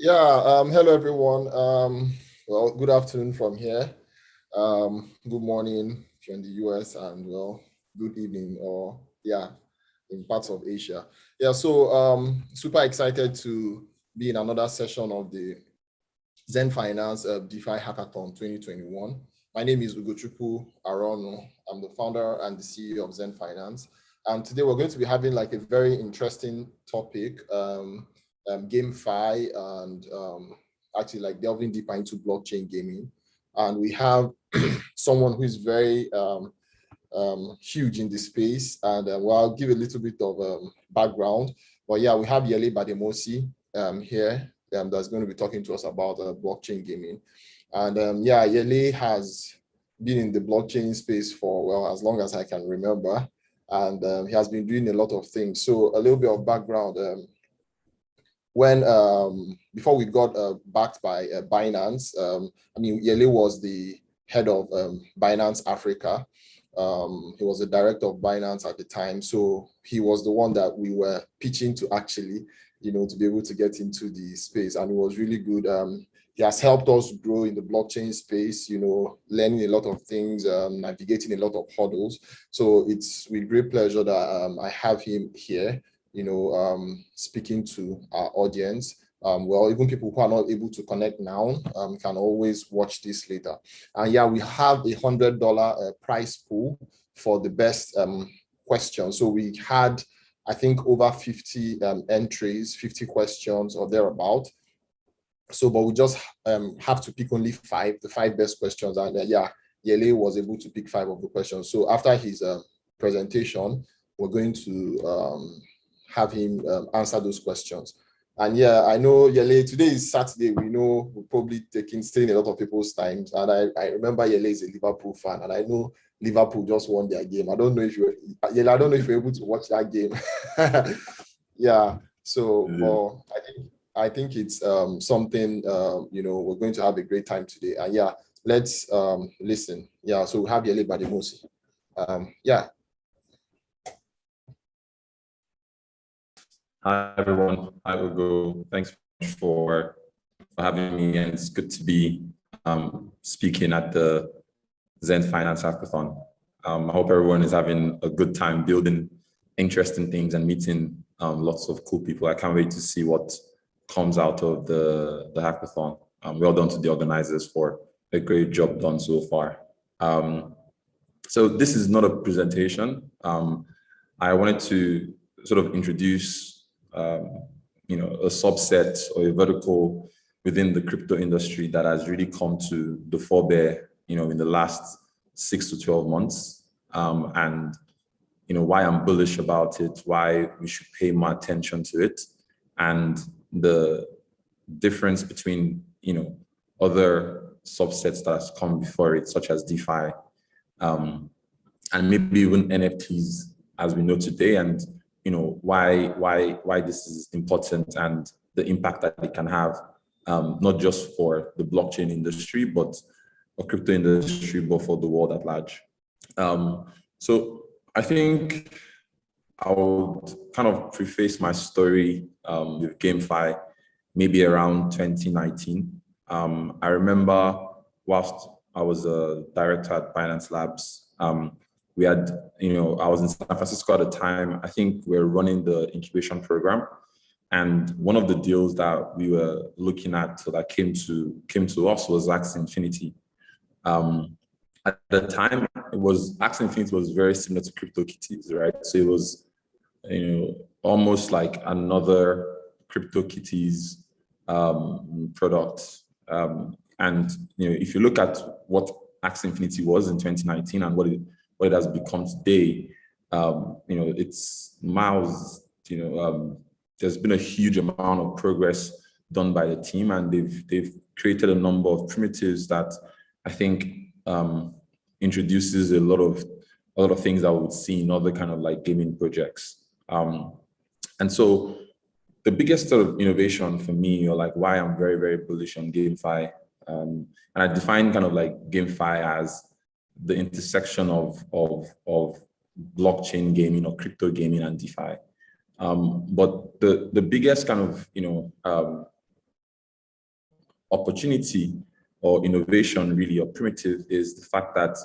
Hello everyone. Well, good afternoon from here. Good morning if you're in the US, and well, good evening or in parts of Asia. Super excited to be in another session of the Xend Finance DeFi Hackathon 2021. My name is Ugochukwu Arono. I'm the founder and the CEO of Xend Finance. And today we're going to be having like a very interesting topic, GameFi, and actually like delving deeper into blockchain gaming. And we have someone who is very huge in this space. And well, I'll give a little bit of background. But yeah, we have Yele Bademosi here that's going to be talking to us about blockchain gaming. And Yele has been in the blockchain space for, well, as long as I can remember. And he has been doing a lot of things. So a little bit of background. Before we got backed by Binance, Yele was the head of Binance Africa. He was the director of Binance at the time. So he was the one that we were pitching to actually, to be able to get into the space. And it was really good. He has helped us grow in the blockchain space, learning a lot of things, navigating a lot of hurdles. So it's with great pleasure that I have him here, speaking to our audience. Even people who are not able to connect now can always watch this later. And yeah, we have $100 prize pool for the best question. So we had, I think, over 50 entries, 50 questions or thereabout. So, but we just have to pick only the five best questions. And Yele was able to pick 5 of the questions. So after his presentation, we're going to have him answer those questions. And yeah, I know Yele, today is Saturday. We know we're probably stealing a lot of people's time. And I remember Yele is a Liverpool fan, and I know Liverpool just won their game. I don't know if you're able to watch that game. Yeah. So I think it's something, we're going to have a great time today. And yeah, let's listen. Yeah, so we have Yele Bademosi. Hi, everyone. Hi, Ugo. Thanks for having me. And it's good to be speaking at the Xend Finance Hackathon. I hope everyone is having a good time building interesting things and meeting lots of cool people. I can't wait to see what comes out of the hackathon. Well done to the organizers for a great job done so far. So this is not a presentation. I wanted to sort of introduce a subset or a vertical within the crypto industry that has really come to the forebear, in the last 6 to 12 months. And why I'm bullish about it, why we should pay more attention to it, and the difference between, other subsets that has come before it, such as DeFi, and maybe even NFTs as we know today, and why this is important and the impact that it can have, not just for the blockchain industry, but the crypto industry, but for the world at large. So I think I would kind of preface my story with GameFi maybe around 2019. I remember whilst I was a director at Binance Labs, we had, I was in San Francisco at the time. I think we were running the incubation program. And one of the deals that we were looking at that came to us was Axie Infinity. At the time, Axie Infinity was very similar to CryptoKitties, right? So it was, almost like another CryptoKitties product. And if you look at what Axie Infinity was in 2019 and what it has become today, it's miles. There's been a huge amount of progress done by the team, and they've created a number of primitives that I think introduces a lot of things that we would see in other kind of like gaming projects. And so the biggest sort of innovation for me, or like why I'm very, very bullish on GameFi, and I define kind of like GameFi as the intersection of blockchain gaming or crypto gaming and DeFi. But the biggest kind of opportunity or innovation really, or primitive, is the fact that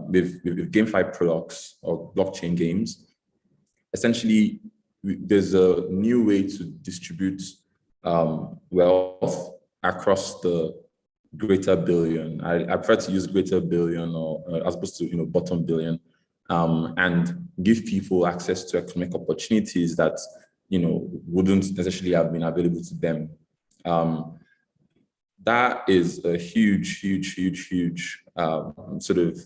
with GameFi products or blockchain games, essentially there's a new way to distribute wealth across the greater billion. I prefer to use greater billion or as opposed to bottom billion, and give people access to economic opportunities that wouldn't necessarily have been available to them. That is a huge sort of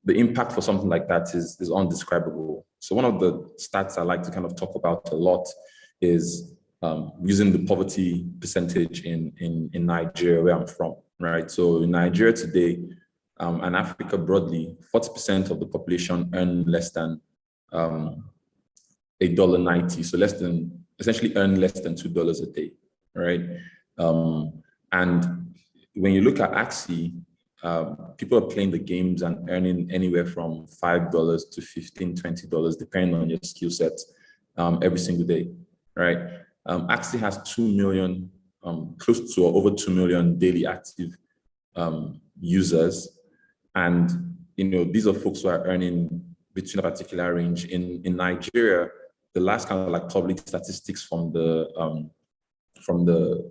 the impact for something like that is undescribable. So one of the stats I like to kind of talk about a lot is using the poverty percentage in Nigeria, where I'm from, right? So in Nigeria today, and Africa broadly, 40% of the population earn less than $1.90, so essentially earn less than $2 a day, right? And when you look at Axie, people are playing the games and earning anywhere from $5 to $15, $20, depending on your skill set, every single day, right? Axie has 2 million, close to or over 2 million daily active users. And these are folks who are earning between a particular range. In Nigeria, the last kind of like public statistics from the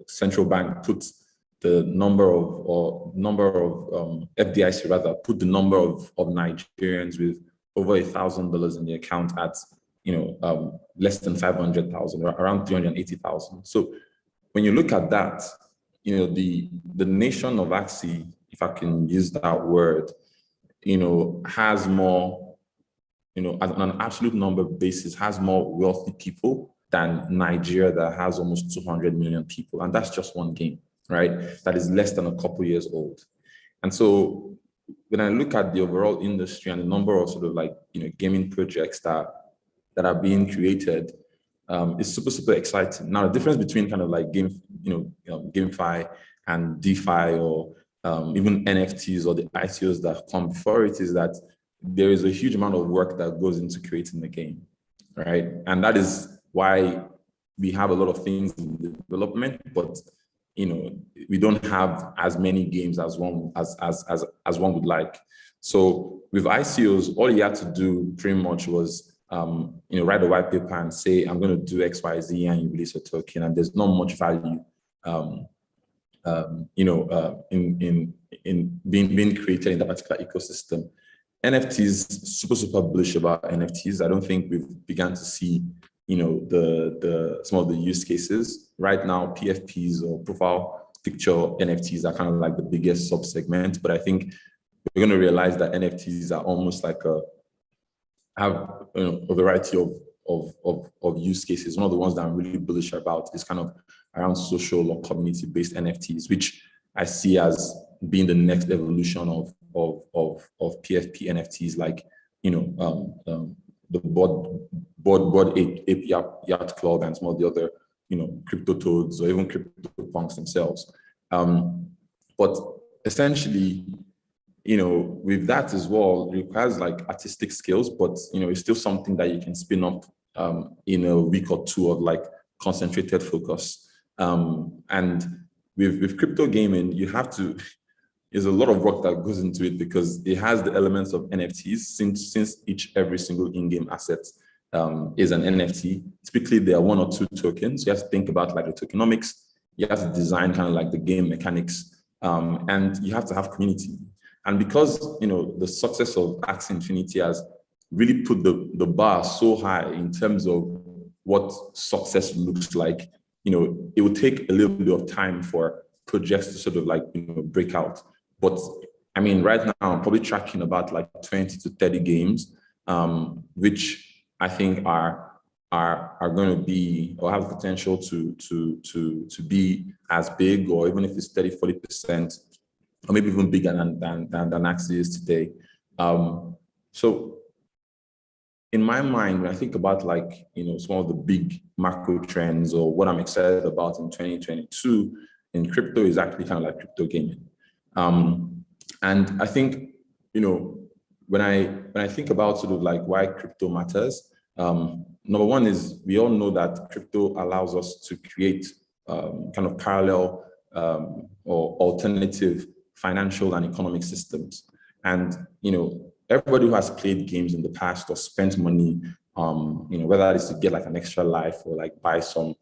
central bank put the number of FDIC rather put the number of Nigerians with over $1,000 in the account at less than 500,000, around 380,000. So when you look at that, the nation of Axie, if I can use that word, has more, on an absolute number basis, has more wealthy people than Nigeria that has almost 200 million people. And that's just one game, right? That is less than a couple years old. And so when I look at the overall industry and the number of sort of like, gaming projects that are being created, it's super exciting. Now, the difference between kind of like GameFi and DeFi or even NFTs or the ICOs that come before it is that there is a huge amount of work that goes into creating the game, right? And that is why we have a lot of things in development, but we don't have as many games as one would like. So with ICOs, all you had to do pretty much was write a white paper and say, I'm going to do X, Y, Z, and you release a token, and there's not much value in being created in that particular ecosystem. NFTs, super bullish about NFTs. I don't think we've begun to see, some of the use cases right now. PFPs or profile picture NFTs are kind of like the biggest subsegment, but I think we're going to realize that NFTs are almost like have a variety of use cases. One of the ones that I'm really bullish about is kind of around social or community-based NFTs, which I see as being the next evolution of PFP NFTs, like the board ape yacht club and some of the other crypto toads or even crypto punks themselves. But essentially, with that as well, it requires like artistic skills, but it's still something that you can spin up in a week or two of like concentrated focus. And with crypto gaming, you have to. There's a lot of work that goes into it because it has the elements of NFTs. Since every single in-game asset is an NFT. Typically, there are one or two tokens. You have to think about like the tokenomics. You have to design kind of like the game mechanics, and you have to have community. And because the success of Axie Infinity has really put the bar so high in terms of what success looks like, it will take a little bit of time for projects to sort of like break out. But I mean, right now I'm probably tracking about like 20 to 30 games, which I think are going to be or have potential to be as big, or even if it's 30-40%. Or maybe even bigger than Axie is today. So in my mind, when I think about like, some of the big macro trends or what I'm excited about in 2022 in crypto is actually kind of like crypto gaming. And I think, when I think about sort of like why crypto matters, number one is we all know that crypto allows us to create kind of parallel or alternative financial and economic systems. And, everybody who has played games in the past or spent money, whether it's to get like an extra life or like buy some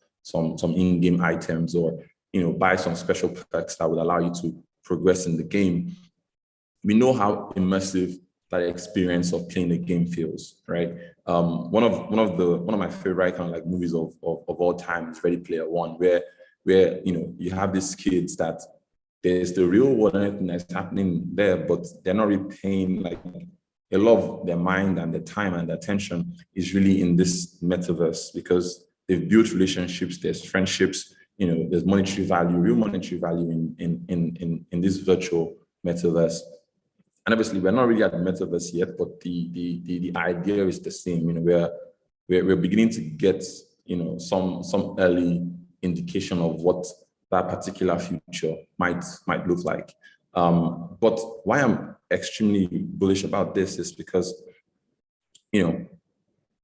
in-game items or, buy some special perks that would allow you to progress in the game. We know how immersive that experience of playing the game feels, right? One of my favorite kind of like movies of all time is Ready Player One, where you have these kids that there's the real world and everything that's happening there, but they're not really paying like a lot of their mind and their time and their attention is really in this metaverse because they've built relationships, there's friendships, there's monetary value, real monetary value in this virtual metaverse. And obviously, we're not really at the metaverse yet, but the idea is the same. We're beginning to get some early indication of what that particular future might look like. But why I'm extremely bullish about this is because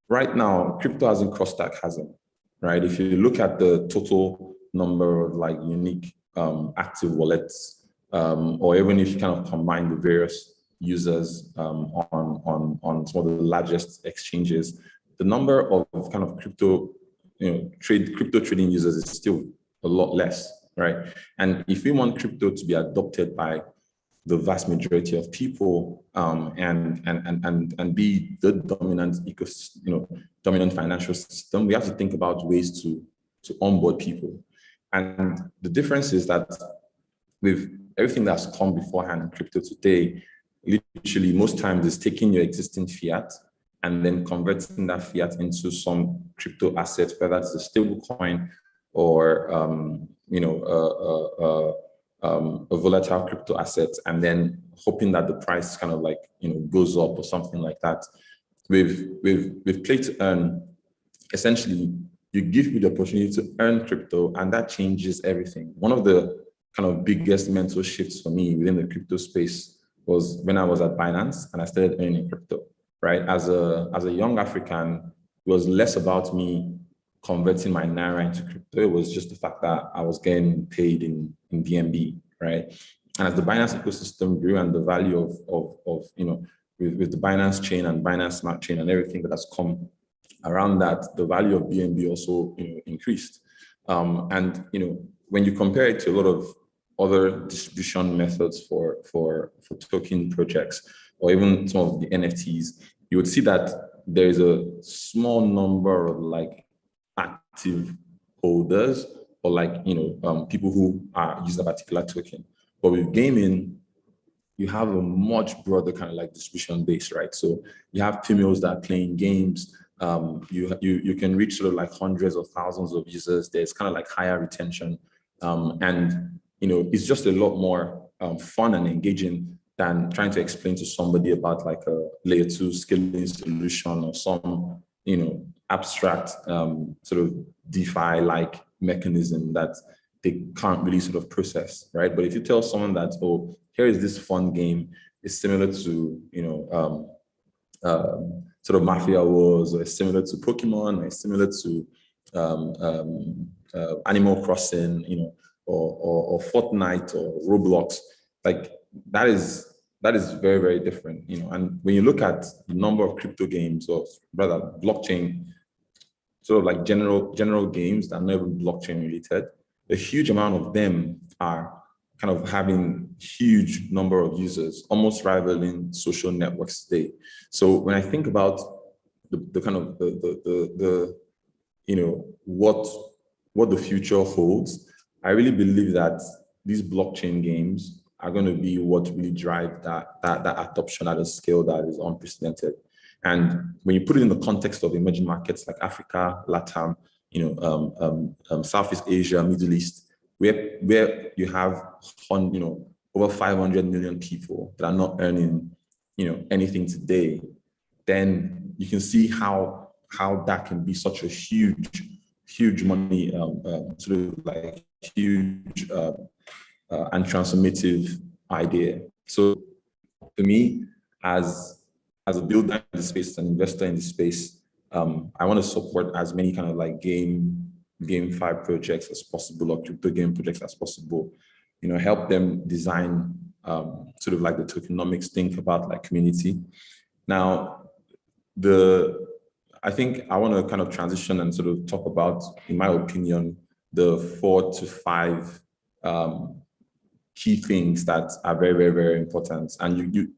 right now crypto hasn't crossed that chasm, right? If you look at the total number of like unique active wallets, or even if you kind of combine the various users on some of the largest exchanges, the number of kind of crypto trading users is still a lot less, right? And if we want crypto to be adopted by the vast majority of people and be the dominant ecosystem, dominant financial system, we have to think about ways to onboard people. And the difference is that with everything that's come beforehand in crypto today, literally most times is taking your existing fiat and then converting that fiat into some crypto asset, whether it's a stable coin or a volatile crypto asset, and then hoping that the price kind of like goes up or something like that. With play to earn, essentially you give me the opportunity to earn crypto, and that changes everything. One of the kind of biggest mental shifts for me within the crypto space was when I was at Binance and I started earning crypto, right? As a young African, it was less about me converting my Naira into crypto. It was just the fact that I was getting paid in BNB, right? And as the Binance ecosystem grew and the value of with the Binance chain and Binance Smart Chain and everything that has come around that, the value of BNB also increased. And when you compare it to a lot of other distribution methods for token projects or even some of the NFTs, you would see that there is a small number of like active holders or like people who are using a particular token. But with gaming, you have a much broader kind of like distribution base, right? So you have females that are playing games. You can reach sort of like hundreds of thousands of users. There's kind of like higher retention, and it's just a lot more fun and engaging than trying to explain to somebody about like a layer 2 scaling solution or some abstract sort of DeFi like mechanism that they can't really sort of process, right? But if you tell someone that, oh, here is this fun game, it's similar to sort of Mafia Wars, or it's similar to Pokemon, or it's similar to Animal Crossing, or Fortnite or Roblox, like that is very, very different, and when you look at the number of crypto games or rather blockchain, sort of like general games that are not even blockchain related, a huge amount of them are kind of having huge number of users, almost rivaling social networks today. So when I think about the kind of the what the future holds, I really believe that these blockchain games are going to be what really drive that adoption at a scale that is unprecedented. And when you put it in the context of emerging markets like Africa, LATAM, Southeast Asia, Middle East, where you have over 500 million people that are not earning anything today, then you can see how that can be such a huge money, sort of like huge and transformative idea. So for me, as a builder in the space, an investor in the space, I want to support as many kind of like GameFi projects as possible, or crypto game projects as possible. Help them design sort of like the tokenomics, think about like community. Now, I think I want to kind of transition and sort of talk about, in my opinion, the 4 to 5 key things that are very, very, very important. And you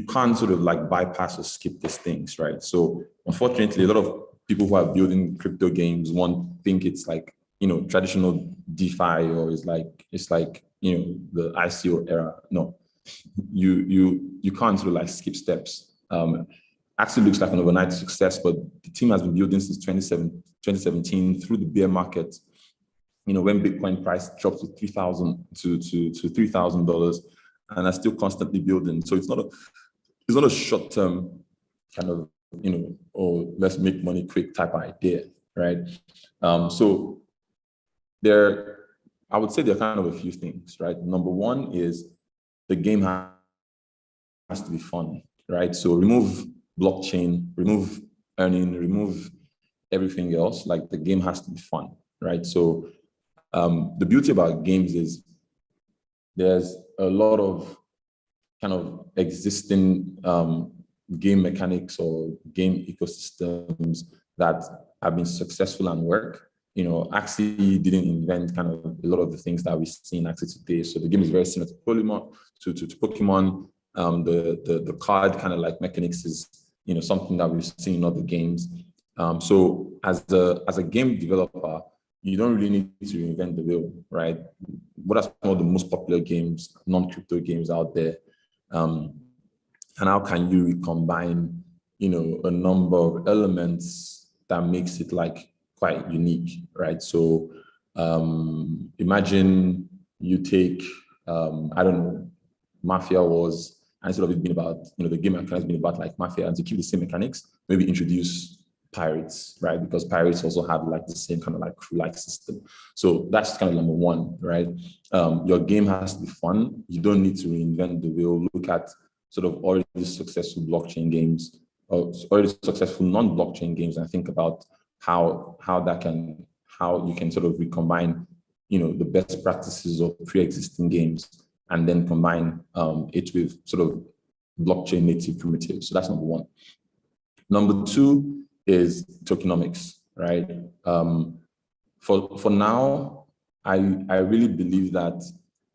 can't sort of like bypass or skip these things, right? So unfortunately, a lot of people who are building crypto games think it's like, traditional DeFi, or it's like, the ICO era. No, you can't sort of like skip steps. Actually looks like an overnight success, but the team has been building since 2017 through the bear market. When Bitcoin price dropped to $3,000 to $3,000, and are still constantly building. So it's not a short-term kind of, oh, let's make money quick type of idea, right? So I would say there are kind of a few things, right? Number one is the game has to be fun, right? So remove blockchain, remove earning, remove everything else. Like, the game has to be fun, right? So the beauty about games is there's a lot of kind of existing game mechanics or game ecosystems that have been successful and work. Axie didn't invent kind of a lot of the things that we see in Axie today. So the game is very similar to Pokemon. The card kind of like mechanics is something that we've seen in other games. So as a game developer, you don't really need to reinvent the wheel, right? What are some of the most popular games, non-crypto games out there? And how can you combine, a number of elements that makes it like quite unique, right? So imagine you take, I don't know, Mafia Wars, and instead of it being about, the game has been about like Mafia, and to keep the same mechanics, maybe introduce Pirates, right? Because Pirates also have like the same kind of like crew-like system. So that's kind of number one, right? Your game has to be fun. You don't need to reinvent the wheel. Look at sort of already successful blockchain games, or already successful non-blockchain games, and think about how you can sort of recombine, the best practices of pre-existing games, and then combine it with sort of blockchain native primitives. So that's number one. Number two is tokenomics, right? For now, I really believe that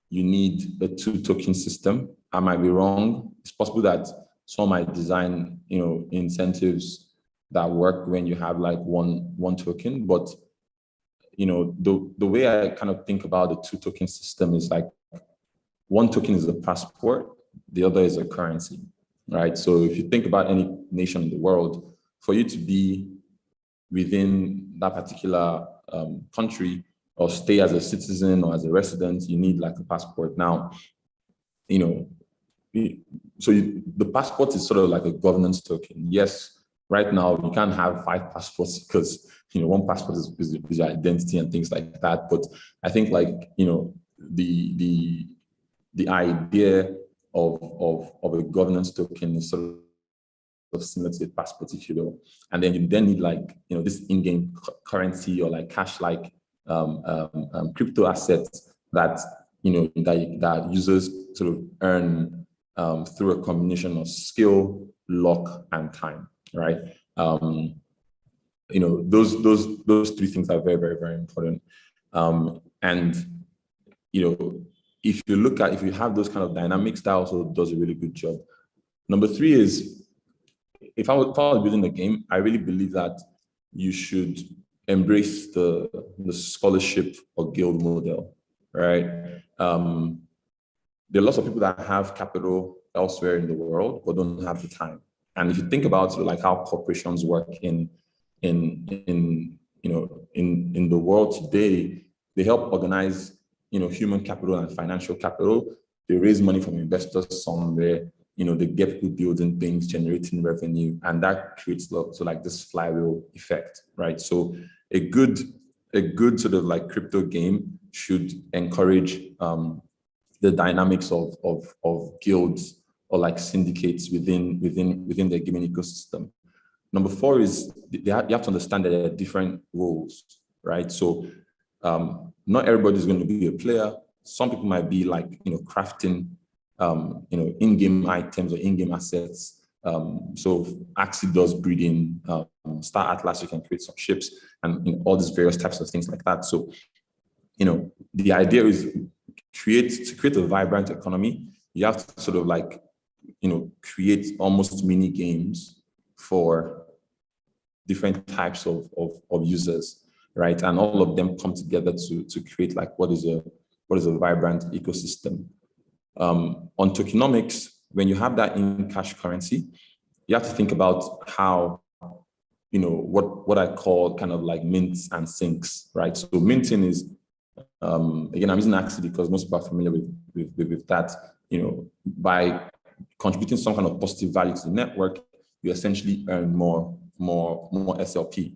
you need a 2-token system. I might be wrong. It's possible that some might design, incentives that work when you have like one token, but the way I kind of think about the 2-token system is like, one token is a passport, the other is a currency, right? So if you think about any nation in the world, for you to be within that particular country or stay as a citizen or as a resident, you need like a passport. Now, the passport is sort of like a governance token. Yes, right now you can't have 5 passports because one passport is your identity and things like that. But I think like the idea of a governance token is sort of similar to a passport, if you will. And then you need like this in-game currency or like cash like crypto assets that that users sort of earn through a combination of skill, luck, and time, right? Those 3 things are very, very, very important. And if you have those kind of dynamics, that also does a really good job. Number 3 is, if I was building a game, I really believe that you should embrace the scholarship or guild model, right? There are lots of people that have capital elsewhere in the world but don't have the time. And if you think about sort of like how corporations work in the world today, they help organize human capital and financial capital. They raise money from investors somewhere. They get people building things, generating revenue, and that creates like this flywheel effect, right? So a good sort of like crypto game should encourage the dynamics of guilds or like syndicates within the gaming ecosystem. Number four is you have to understand that there are different roles, right? So not everybody is going to be a player. Some people might be like, crafting, in-game items or in-game assets. So Axie does breeding, Star Atlas, you can create some ships and all these various types of things like that. So, the idea is to create a vibrant economy. You have to sort of like, create almost mini games for different types of users, right? And all of them come together to create like what is a vibrant ecosystem. On tokenomics, when you have that in cash currency, you have to think about how, what I call kind of like mints and sinks, right? So minting is, again, I'm using Axie because most people are familiar with that. By contributing some kind of positive value to the network, you essentially earn more SLP.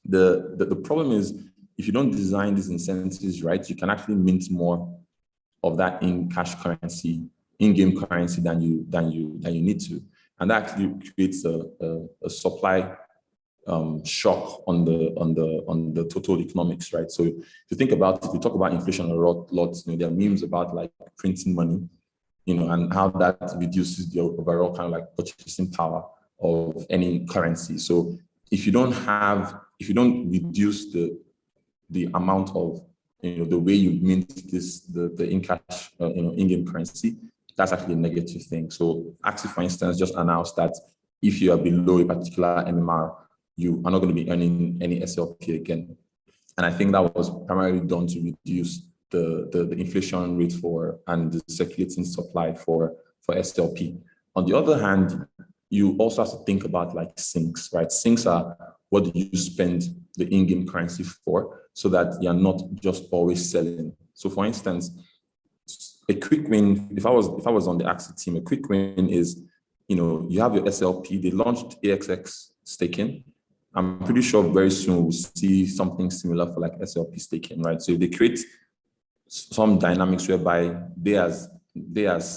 The problem is, if you don't design these incentives right, you can actually mint more of that in cash currency, in-game currency than you need to, and that actually creates a supply shock on the total economics, right? So if you think about, if you talk about inflation a lot, there are memes about like printing money, and how that reduces the overall kind of like purchasing power of any currency. So if you don't reduce the amount of, the way you mint the in-cash, in-game currency, that's actually a negative thing. So Axie, for instance, just announced that if you are below a particular MMR, you are not going to be earning any SLP again. And I think that was primarily done to reduce the inflation rate and the circulating supply for SLP. On the other hand, you also have to think about like sinks, right? Sinks are what you spend the in-game currency for, so that you're not just always selling. So for instance, a quick win, if I was on the Axie team, a quick win is, you have your SLP, they launched AXX staking. I'm pretty sure very soon we'll see something similar for like SLP staking, right? So they create some dynamics whereby they as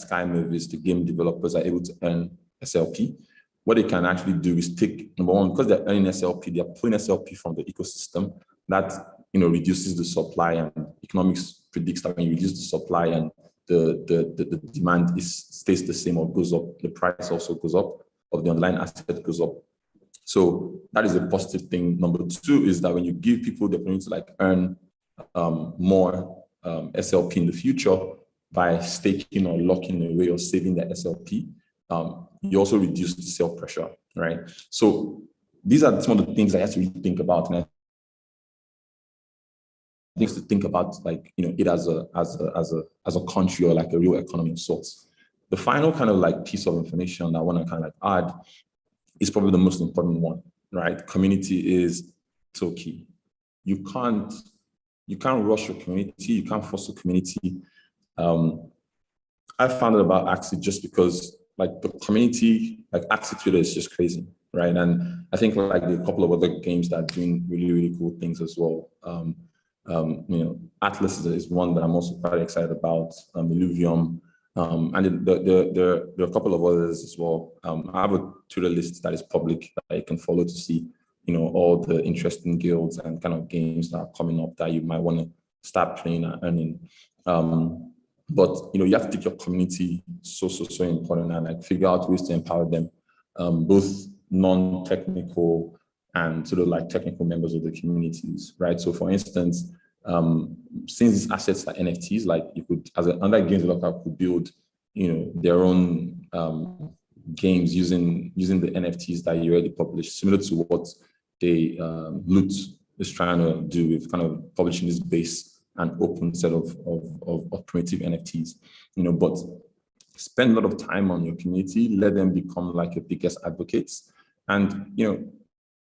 Sky Movies, the game developers, are able to earn SLP. What they can actually do is take, number one, because they're earning SLP, they're pulling SLP from the ecosystem. That reduces the supply, and economics predicts that when you reduce the supply and the demand stays the same or goes up, the price also goes up, of the underlying asset goes up. So that is a positive thing. Number two is that when you give people the opportunity to like earn more SLP in the future by staking or locking away or saving their SLP, you also reduce the sell pressure, right? So these are some of the things I have to really think about, and things to think about, like it as a country or like a real economy of sorts. The final kind of like piece of information I want to kind of like add is probably the most important one, right? Community is so key. You can't rush your community. You can't force a community. I found out about Axie just because like the community, like Axie Twitter is just crazy, right? And I think like a couple of other games that are doing really, really cool things as well. Atlas is one that I'm also quite excited about, Illuvium, and there are a couple of others as well. I have a Twitter list that is public that you can follow to see, all the interesting guilds and kind of games that are coming up that you might want to start playing and earning. But you have to take your community so important, and like figure out ways to empower them, both non-technical and sort of like technical members of the communities, right? So for instance, since these assets are NFTs, like you could, as an under games developer, could build, their own games using the NFTs that you already published, similar to what they Loot is trying to do with kind of publishing this base and open set of primitive NFTs, but spend a lot of time on your community, let them become like your biggest advocates, and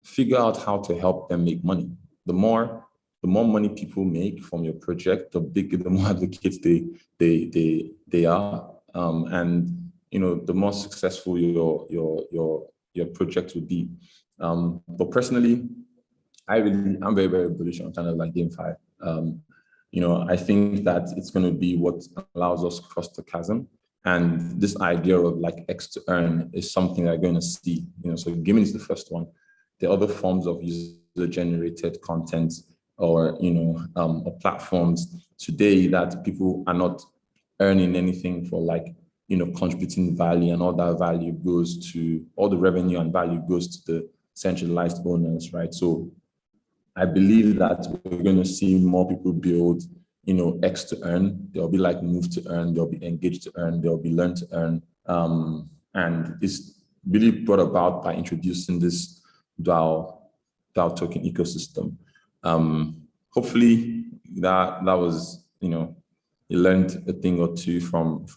figure out how to help them make money. The more money people make from your project, the more advocates they are, and the more successful your project will be. But personally, I'm very, very bullish on channels like GameFi. I think that it's going to be what allows us to cross the chasm. And this idea of like X to earn is something they're going to see, so gaming is the first one. The other forms of user-generated content or, or platforms today that people are not earning anything for, like, contributing value, and all that value goes to, all the revenue and value goes to the centralized owners, right? So I believe that we're going to see more people build, X to earn. There'll be like move to earn, there'll be engage to earn, there'll be learn to earn. And it's really brought about by introducing this DAO token ecosystem. Hopefully that was, you learned a thing or two from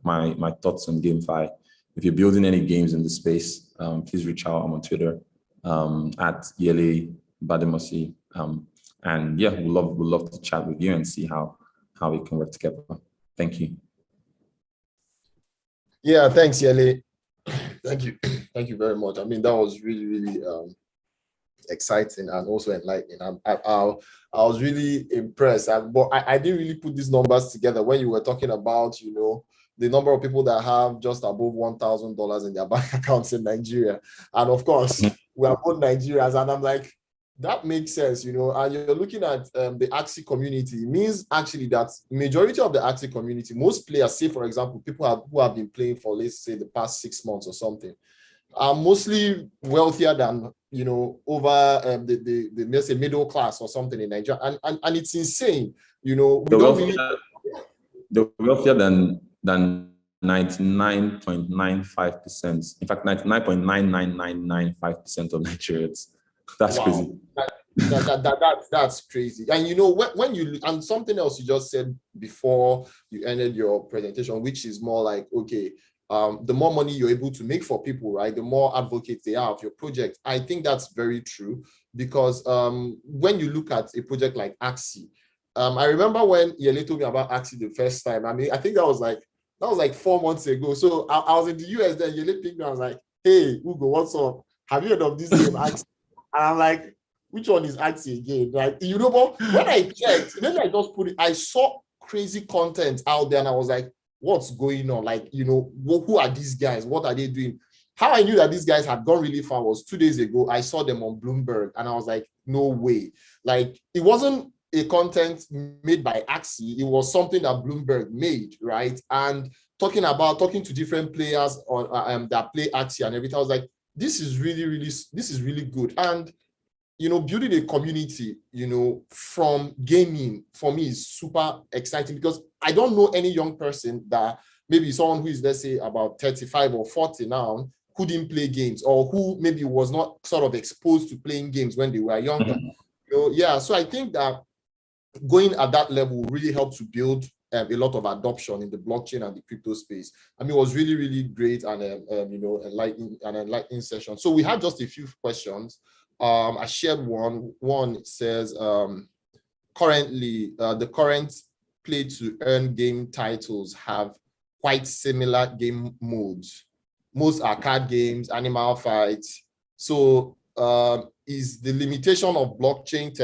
my thoughts on GameFi. If you're building any games in the space, please reach out. I'm on Twitter at Yele Bademosi. And yeah, we'd love to chat with you and see how we can work together. Thank you. Yeah, thanks, Yele. Thank you. Thank you very much. I mean, that was really, really exciting and also enlightening. I was really impressed. But I didn't really put these numbers together when you were talking about, the number of people that have just above $1,000 in their bank accounts in Nigeria. And of course, we are both Nigerians. And I'm like, that makes sense, and you're looking at the Axie community. It means actually that majority of the Axie community, most players, say, for example, people who have been playing for, let's say, the past 6 months or something, are mostly wealthier than, over the let's say, middle class or something in Nigeria. And it's insane, they're wealthier than 99.95%. In fact, 99.99995% of Nigerians. That's crazy. That's crazy. And when you, and something else you just said before you ended your presentation, which is more like, okay, the more money you're able to make for people, right, the more advocates they are of your project. I think that's very true, because when you look at a project like Axie, I remember when Yele told me about Axie the first time. I mean, I think that was like 4 months ago. So I was in the US then. Yele picked me. I was like, hey, Ugo, what's up? Have you heard of this game, Axie? And I'm like, which one is Axie again? Right? But when I checked, then I just put it, I saw crazy content out there and I was like, what's going on? Like, who are these guys? What are they doing? How I knew that these guys had gone really far was 2 days ago. I saw them on Bloomberg and I was like, no way. Like, it wasn't a content made by Axie. It was something that Bloomberg made, right? And talking to different players on that play Axie and everything. I was like, this is really good. And building a community from gaming, for me, is super exciting, because I don't know any young person that, maybe someone who is, let's say, about 35 or 40 now, who didn't play games, or who maybe was not sort of exposed to playing games when they were younger. Yeah, so I think that going at that level really helps to build a lot of adoption in the blockchain and the crypto space. I mean, it was really, really great and enlightening session. So we had just a few questions. I shared one. One says, currently, the current play to earn game titles have quite similar game modes. Most are card games, animal fights. So is the limitation of blockchain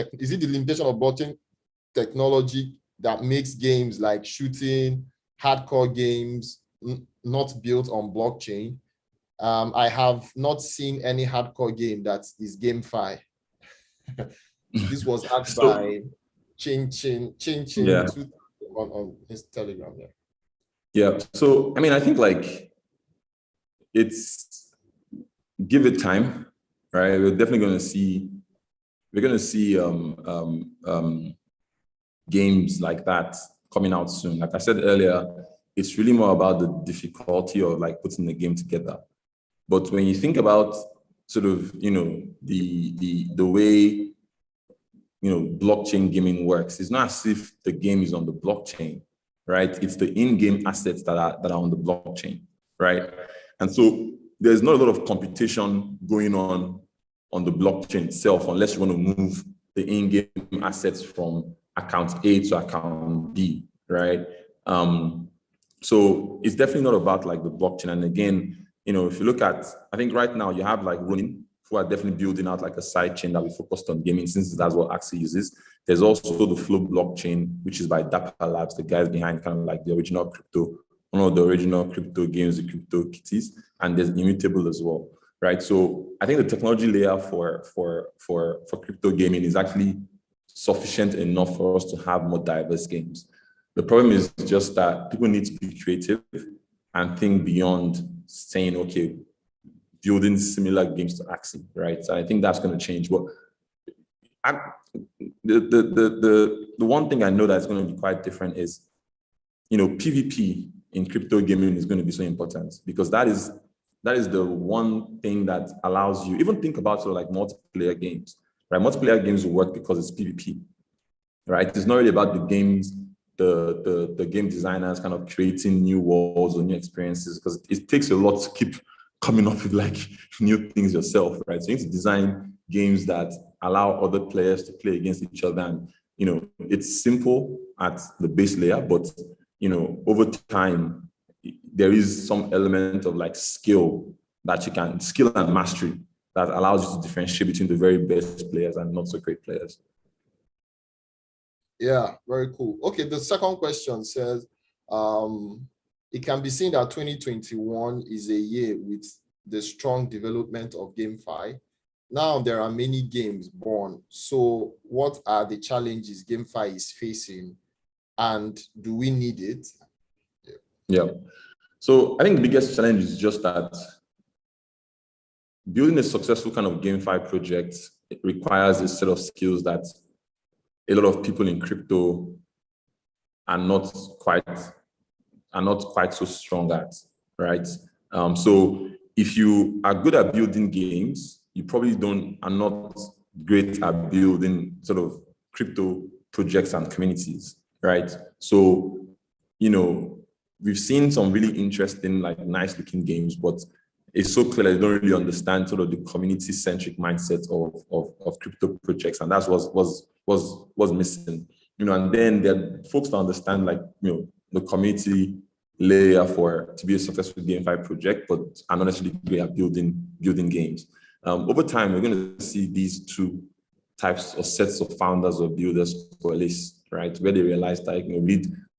technology that makes games like shooting, hardcore games not built on blockchain? I have not seen any hardcore game that is GameFi. This was asked by Chin yeah. on his Telegram. Yeah. So I mean, I think like it's, give it time, right? We're definitely going to see games like that coming out soon. Like I said earlier, it's really more about the difficulty of like putting the game together. But when you think about sort of, the way, blockchain gaming works, it's not as if the game is on the blockchain, right? It's the in-game assets that are on the blockchain, right? And so there's not a lot of computation going on the blockchain itself, unless you want to move the in-game assets from account A to account B, right? So it's definitely not about like the blockchain. And again, if you look at, I think right now you have like Ronin, who are definitely building out like a side chain that we focused on gaming, since that's what Axie uses. There's also the Flow blockchain, which is by Dapper Labs, the guys behind kind of like the original crypto, one of the original crypto games, the Crypto Kitties, and there's Immutable as well, right? So I think the technology layer for crypto gaming is actually sufficient enough for us to have more diverse games. The problem is just that people need to be creative and think beyond saying, okay, building similar games to Axie, right? So I think that's going to change. But the one thing I know that's going to be quite different is, PvP in crypto gaming is going to be so important, because that is the one thing that allows you, even think about sort of like multiplayer games, right? Multiplayer games will work because it's PvP, right? It's not really about the games, the game designers kind of creating new worlds or new experiences, because it takes a lot to keep coming up with like new things yourself, right? So you need to design games that allow other players to play against each other. And, it's simple at the base layer, but, over time, there is some element of like skill and mastery that allows you to differentiate between the very best players and not so great players. Yeah, very cool. Okay, the second question says, it can be seen that 2021 is a year with the strong development of GameFi. Now there are many games born. So what are the challenges GameFi is facing, and do we need it? Yeah. So I think the biggest challenge is just that building a successful kind of GameFi project, it requires a set of skills that a lot of people in crypto are not quite so strong at, right? So if you are good at building games, you probably are not great at building sort of crypto projects and communities, right? So, we've seen some really interesting, like nice looking games, but it's so clear that they don't really understand sort of the community-centric mindset of crypto projects, and that's was missing. And then there are folks that understand like the community layer to be a successful GameFi project, but are not necessarily great at building games. Over time, we're going to see these two types or sets of founders or builders coalesce, right? Where they realize that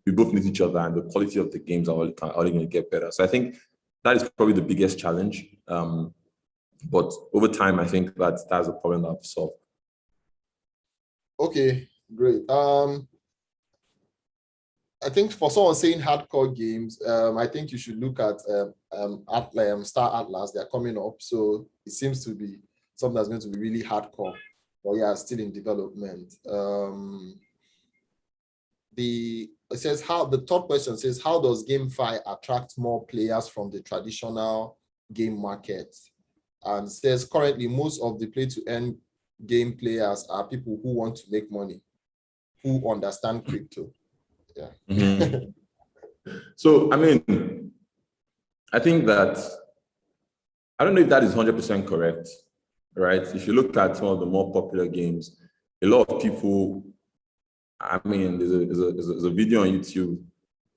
we both need each other, and the quality of the games are only going to get better. So I think that is probably the biggest challenge. But over time, I think that's a problem that I've solved. Okay, great. I think for someone saying hardcore games, I think you should look at Star Atlas. They're coming up, so it seems to be something that's going to be really hardcore, but yeah, still in development. The third question says, how does GameFi attract more players from the traditional game market? And says currently most of the play-to-earn game players are people who want to make money, who understand crypto. Yeah. Mm-hmm. So, I think that, I don't know if that is 100% correct, right? If you look at some of the more popular games, a lot of people, there's a video on YouTube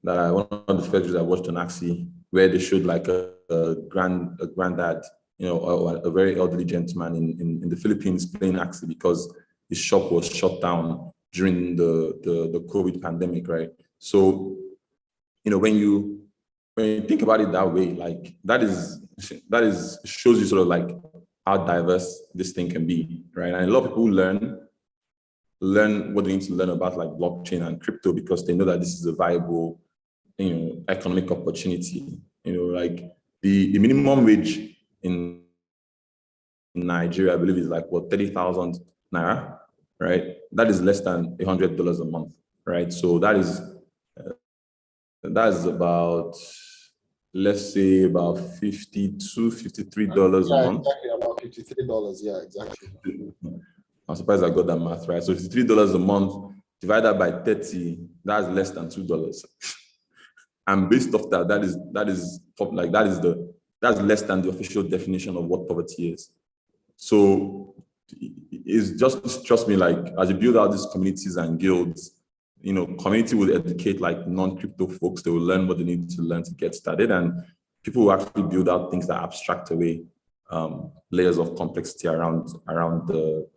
that one of the first videos I watched on Axie, where they showed like a granddad, or a very elderly gentleman in the Philippines playing Axie because his shop was shut down during the COVID pandemic, right? So, when you think about it that way, like that shows you sort of like how diverse this thing can be, right? And a lot of people learn what they need to learn about like blockchain and crypto because they know that this is a viable, economic opportunity. Like the minimum wage in Nigeria, I believe, is like 30,000 naira, right? That is less than $100 a month, right? So that is about, let's say, about $52, $53 a month. Exactly, about $53. Yeah, exactly. I'm surprised I got that math right. So $53 a month divided by 30, that's less than $2. And based off that, that's less than the official definition of what poverty is. So it's just, trust me, like as you build out these communities and guilds, community will educate like non-crypto folks. They will learn what they need to learn to get started, and people will actually build out things that abstract away layers of complexity around the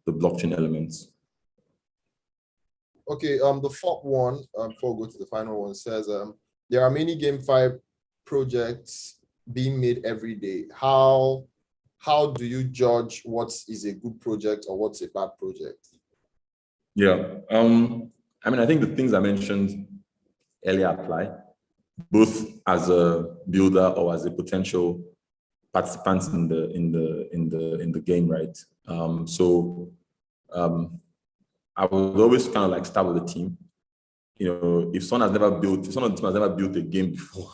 blockchain elements. Okay, the fourth one, before we go to the final one, says there are many GameFi projects being made every day. How do you judge what is a good project or what's a bad project? Yeah. I mean, I think the things I mentioned earlier apply, both as a builder or as a potential participant in the game, right? I would always kind of like start with the team. You know, if someone of the team has never built a game before,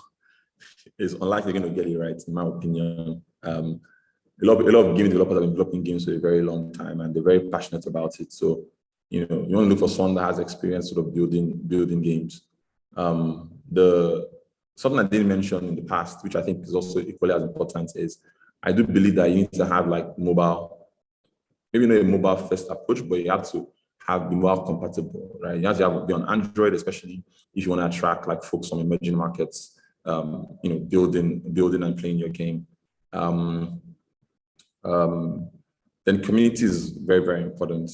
it's unlikely they're going to get it right, in my opinion. A lot of game developers have been developing games for a very long time, and they're very passionate about it. So, you know, you want to look for someone that has experience sort of building games. Something I didn't mention in the past, which I think is also equally as important, is I do believe that you need to have like mobile, maybe not a mobile first approach, but you have to be mobile compatible, right? You have to be on Android, especially if you want to attract like folks from emerging markets, you know, building and playing your game. Then community is very, very important.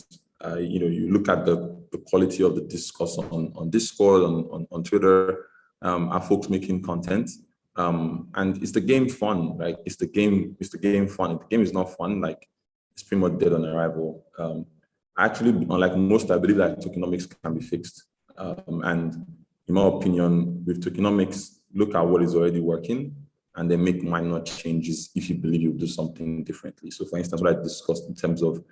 You know, you look at the quality of the discourse on Discord, on Twitter, are folks making content. And is the game fun? Like, is the game fun? If the game is not fun, like, it's pretty much dead on arrival. Actually, unlike most, I believe that tokenomics can be fixed. And in my opinion, with tokenomics, look at what is already working and then make minor changes if you believe you'll do something differently. So for instance, what I discussed in terms of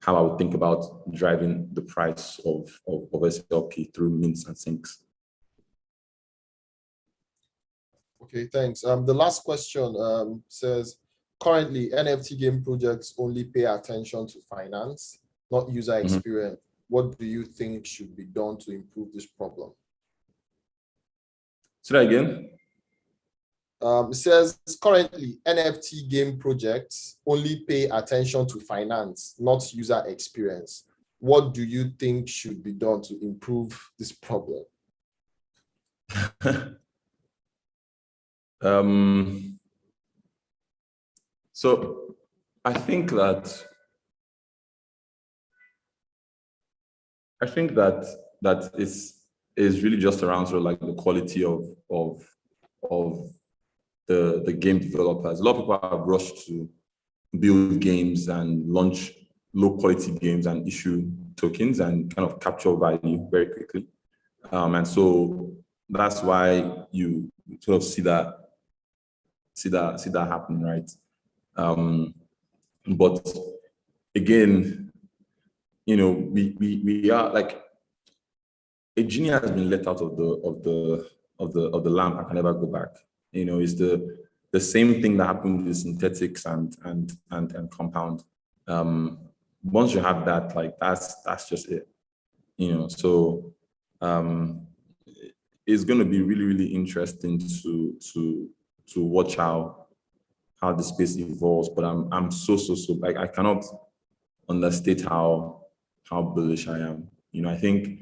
how I would think about driving the price of SLP through mints and sinks. Okay, thanks. The last question says, currently NFT game projects only pay attention to finance, not user experience. What do you think should be done to improve this problem? Say that again. It says currently NFT game projects only pay attention to finance, not user experience. What do you think should be done to improve this problem? So I think that is really just around sort of like the quality of the game developers. A lot of people have rushed to build games and launch low quality games and issue tokens and kind of capture value very quickly. And so that's why you sort of see that happen, right? But again, you know, we are like, a genie has been let out of the lamp and can never go back. You know, it's the same thing that happened with synthetics and compound. Once you have that, like that's just it. You know, so it's going to be really, really interesting to watch how the space evolves. But I'm so like, I cannot understate how bullish I am. You know, I think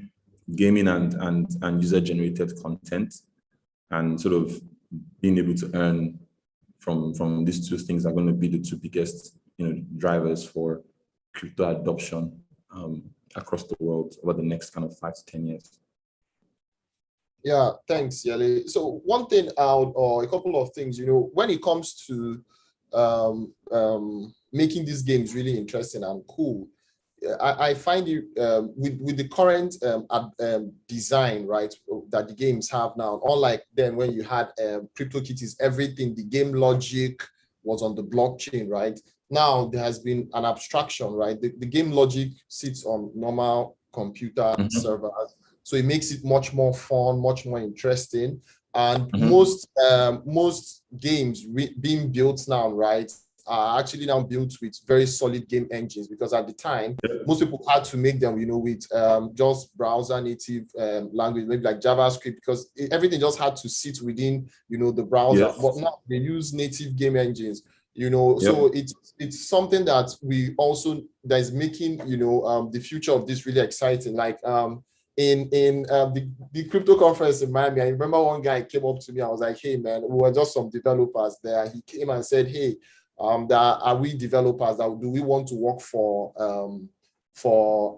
gaming and user generated content and sort of being able to earn from these two things are going to be the two biggest, you know, drivers for crypto adoption across the world over the next kind of 5 to 10 years. Yeah, thanks, Yele. So one thing out, or a couple of things, you know, when it comes to making these games really interesting and cool, I find it with the current design, right, that the games have now, unlike then when you had CryptoKitties, everything, the game logic was on the blockchain, right? Now there has been an abstraction, right? The game logic sits on normal computer servers, so it makes it much more fun, much more interesting. And most games being built now, right, are actually now built with very solid game engines, because at the time, most people had to make them, you know, with just browser native language, maybe like JavaScript, because everything just had to sit within, you know, the browser. Yes. But now they use native game engines, you know, so it's something that that is making, you know, the future of this really exciting. Like in the crypto conference in Miami, I remember one guy came up to me. I was like, hey man, we were just some developers there. He came and said, hey, are we developers? Do we want to work for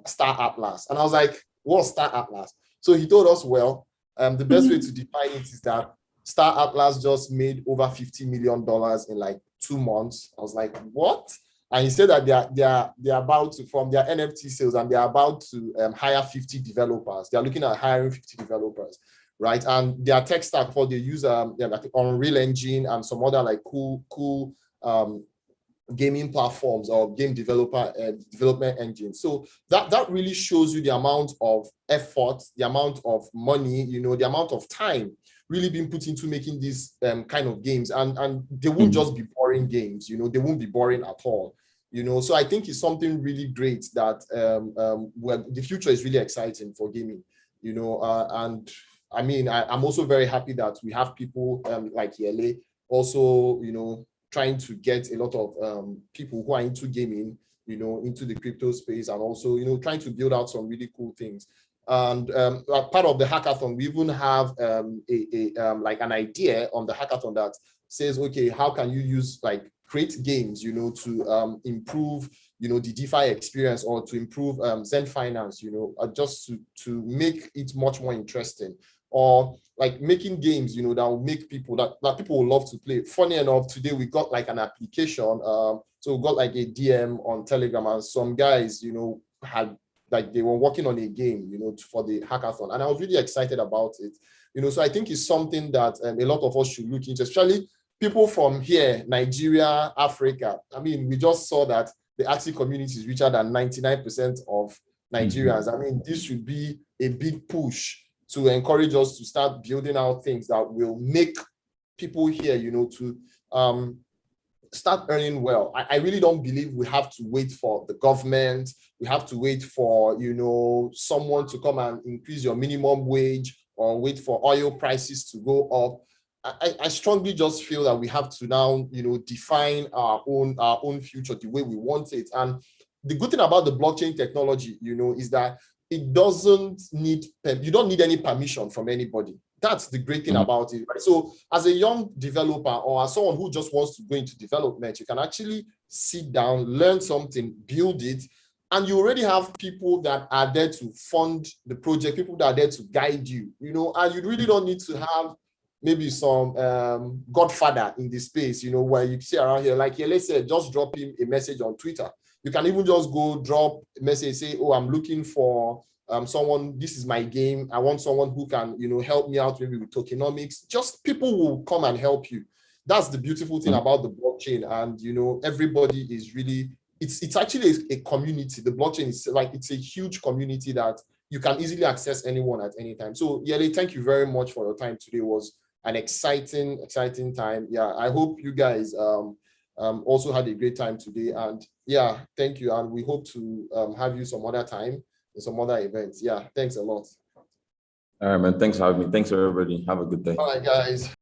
Star Atlas? And I was like, what's Star Atlas? So he told us, well, the best way to define it is that Star Atlas just made over $50 million in like 2 months. I was like, what? And he said that they're about to, from their NFT sales, and they're about to hire 50 developers. They're looking at hiring 50 developers, right? And their tech stack, for they use like Unreal Engine and some other like cool gaming platforms or game development engines. So that really shows you the amount of effort, the amount of money, the amount of time really being put into making these kind of games. And they won't just be boring games, they won't be boring at all. So I think it's something really great that the future is really exciting for gaming, and I mean, I'm also very happy that we have people like Yele also, trying to get a lot of people who are into gaming, into the crypto space, and also, trying to build out some really cool things. And like part of the hackathon, we even have like an idea on the hackathon that says, okay, how can you use like create games, to improve, the DeFi experience, or to improve Xend Finance, just to make it much more interesting, or like making games, that will make people that people will love to play. Funny enough, today we got like an application. So we got like a DM on Telegram, and some guys, had like they were working on a game, for the hackathon, and I was really excited about it. So I think it's something that a lot of us should look into, especially people from here, Nigeria, Africa. I mean, we just saw that the Axie community is richer than 99% of Nigerians. I mean, this should be a big push to encourage us to start building out things that will make people here, to start earning well. I really don't believe we have to wait for the government. We have to wait for, someone to come and increase your minimum wage, or wait for oil prices to go up. I strongly just feel that we have to now, define our own future the way we want it. And the good thing about the blockchain technology, is that it doesn't need, you don't need any permission from anybody. That's the great thing about it, right? So as a young developer, or as someone who just wants to go into development, you can actually sit down, learn something, build it, and you already have people that are there to fund the project, people that are there to guide you, and you really don't need to have maybe some godfather in the space, where you see around here, like Yele said, just drop him a message on Twitter. You can even just go drop a message, say, oh, I'm looking for someone, this is my game. I want someone who can, help me out maybe with tokenomics. Just people will come and help you. That's the beautiful thing about the blockchain. And, everybody is really, it's actually a community. The blockchain is like, it's a huge community that you can easily access anyone at any time. So Yele, thank you very much for your time today. It was an exciting time. Yeah, I hope you guys also had a great time today. And yeah, thank you. And we hope to have you some other time in some other events. Yeah, thanks a lot. All right, man. Thanks for having me. Thanks, everybody. Have a good day. All right, guys.